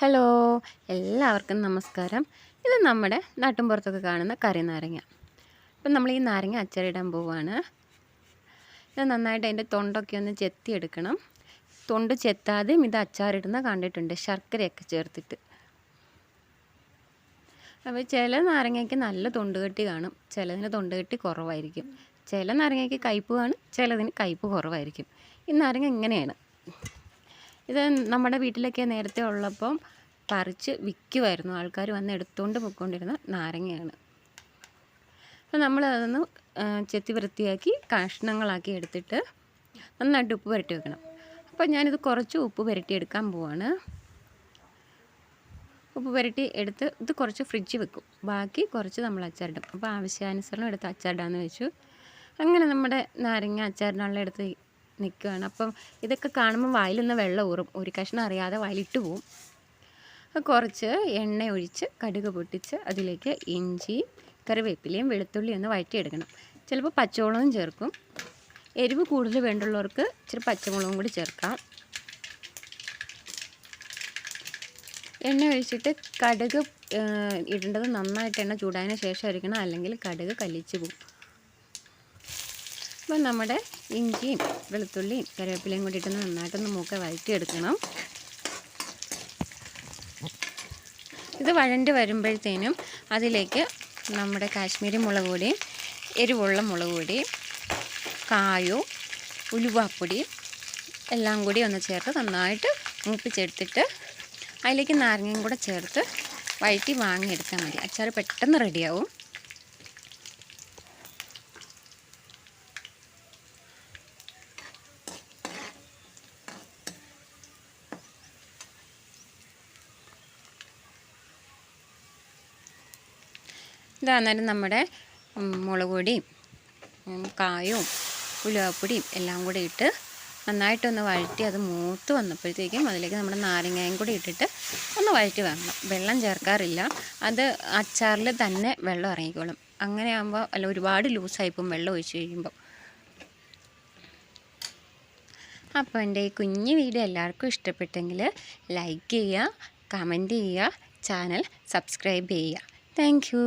Hello, എല്ലാവർക്കും നമസ്കാരം. ഇത് നമ്മുടെ നാട്ടിൻപുറത്തൊക്കെ കാണുന്ന കറി നാരങ്ങ. ഇപ്പം നമ്മൾ ഈ നാരങ്ങ അച്ചാറിടാൻ പോവുകയാണ്. ഇത് നന്നായിട്ട് അതിൻ്റെ തൊണ്ടൊക്കെ ഒന്ന് ചെത്തിയെടുക്കണം. തൊണ്ട് ചെത്താതെയും ഇത് അച്ചാറിടുന്ന കണ്ടിട്ടുണ്ട്, ശർക്കരയൊക്കെ ചേർത്തിട്ട്. അപ്പോൾ ചില നാരങ്ങയ്ക്ക് നല്ല തൊണ്ടുകെട്ടി കാണും, ചിലതിന് തൊണ്ടുകെട്ടി കുറവായിരിക്കും. ചില നാരങ്ങയ്ക്ക് കയ്പ്പ് കാണും, ചിലതിന് കയ്പ്പ് കുറവായിരിക്കും. ഈ നാരങ്ങ ഇങ്ങനെയാണ്. ഇത് നമ്മുടെ വീട്ടിലൊക്കെ നേരത്തെ ഉള്ളപ്പം പറിച്ച് വിൽക്കുമായിരുന്നു. ആൾക്കാർ വന്ന് എടുത്തുകൊണ്ട് പോയിക്കൊണ്ടിരുന്ന നാരങ്ങയാണ്. അപ്പോൾ നമ്മളതൊന്ന് ചെത്തി വൃത്തിയാക്കി കഷ്ണങ്ങളാക്കി എടുത്തിട്ട് നന്നായിട്ട് ഉപ്പ് പുരട്ടി വെക്കണം. അപ്പോൾ ഞാനിത് കുറച്ച് ഉപ്പ് പുരട്ടിയെടുക്കാൻ പോവാണ്. ഉപ്പ് പുരട്ടി എടുത്ത് ഇത് കുറച്ച് ഫ്രിഡ്ജിൽ വെക്കും, ബാക്കി കുറച്ച് നമ്മൾ അച്ചാറിടും. അപ്പോൾ ആവശ്യാനുസരണം എടുത്ത് അച്ചാറിടാമെന്ന് വെച്ചു. അങ്ങനെ നമ്മുടെ നാരങ്ങ അച്ചാറിനുള്ള എടുത്ത് നിൽക്കുകയാണ്. അപ്പം ഇതൊക്കെ കാണുമ്പോൾ വായിലൊന്ന് വെള്ളം ഊറും, ഒരു കഷ്ണം അറിയാതെ വായിലിട്ട് പോവും. കുറച്ച് എണ്ണ ഒഴിച്ച് കടുക് പൊട്ടിച്ച് അതിലേക്ക് ഇഞ്ചി, കറിവേപ്പിലയും വെളുത്തുള്ളിയും ഒന്ന് വഴറ്റിയെടുക്കണം. ചിലപ്പോൾ പച്ചമുളകും ചേർക്കും. എരിവ് കൂടുതൽ വേണ്ടുള്ളവർക്ക് ഇച്ചിരി പച്ചമുളകും കൂടി ചേർക്കാം. എണ്ണ ഒഴിച്ചിട്ട് കടുക് ഇടേണ്ടത് നന്നായിട്ട് എണ്ണ ചൂടായതിന് ശേഷമായിരിക്കണം, അല്ലെങ്കിൽ കടുക് കലിച്ച് പോകും. അപ്പം നമ്മുടെ ഇഞ്ചിയും വെളുത്തുള്ളിയും കറിവേപ്പിലയും കൂടി ഇട്ട് നന്നായിട്ടൊന്ന് മൂക്ക വഴറ്റിയെടുക്കണം. ഇത് വഴണ്ട് വരുമ്പോഴത്തേനും അതിലേക്ക് നമ്മുടെ കാശ്മീരി മുളക് പൊടിയും എരിവുള്ള മുളക് പൊടിയും കായവും ഉലുവാപ്പൊടിയും എല്ലാം കൂടി ഒന്ന് ചേർത്ത് നന്നായിട്ട് മൂപ്പിച്ചെടുത്തിട്ട് അതിലേക്ക് നാരങ്ങയും കൂടെ ചേർത്ത് വഴറ്റി വാങ്ങിയെടുത്താൽ മതി. അച്ചാർ പെട്ടെന്ന് റെഡിയാവും. ഇതാന്നേരം നമ്മുടെ മുളക് പൊടിയും കായവും ഉലുവാപ്പൊടിയും എല്ലാം കൂടി ഇട്ട് നന്നായിട്ടൊന്ന് വഴറ്റി അത് മൂത്ത് വന്നപ്പോഴത്തേക്കും അതിലേക്ക് നമ്മുടെ നാരങ്ങയും കൂടി ഇട്ടിട്ട് ഒന്ന് വഴറ്റി വാങ്ങണം. വെള്ളം ചേർക്കാറില്ല, അത് അച്ചാറിൽ തന്നെ വെള്ളം ഇറങ്ങിക്കോളും. അങ്ങനെ ആകുമ്പോൾ അല്ല ഒരുപാട് ലൂസായിപ്പോവും വെള്ളം ഒഴിച്ച് കഴിയുമ്പോൾ. അപ്പോൾ എൻ്റെ ഈ കുഞ്ഞു വീഡിയോ എല്ലാവർക്കും ഇഷ്ടപ്പെട്ടെങ്കിൽ ലൈക്ക് ചെയ്യുക, കമൻറ്റ് ചെയ്യുക, ചാനൽ സബ്സ്ക്രൈബ് ചെയ്യുക. Thank you.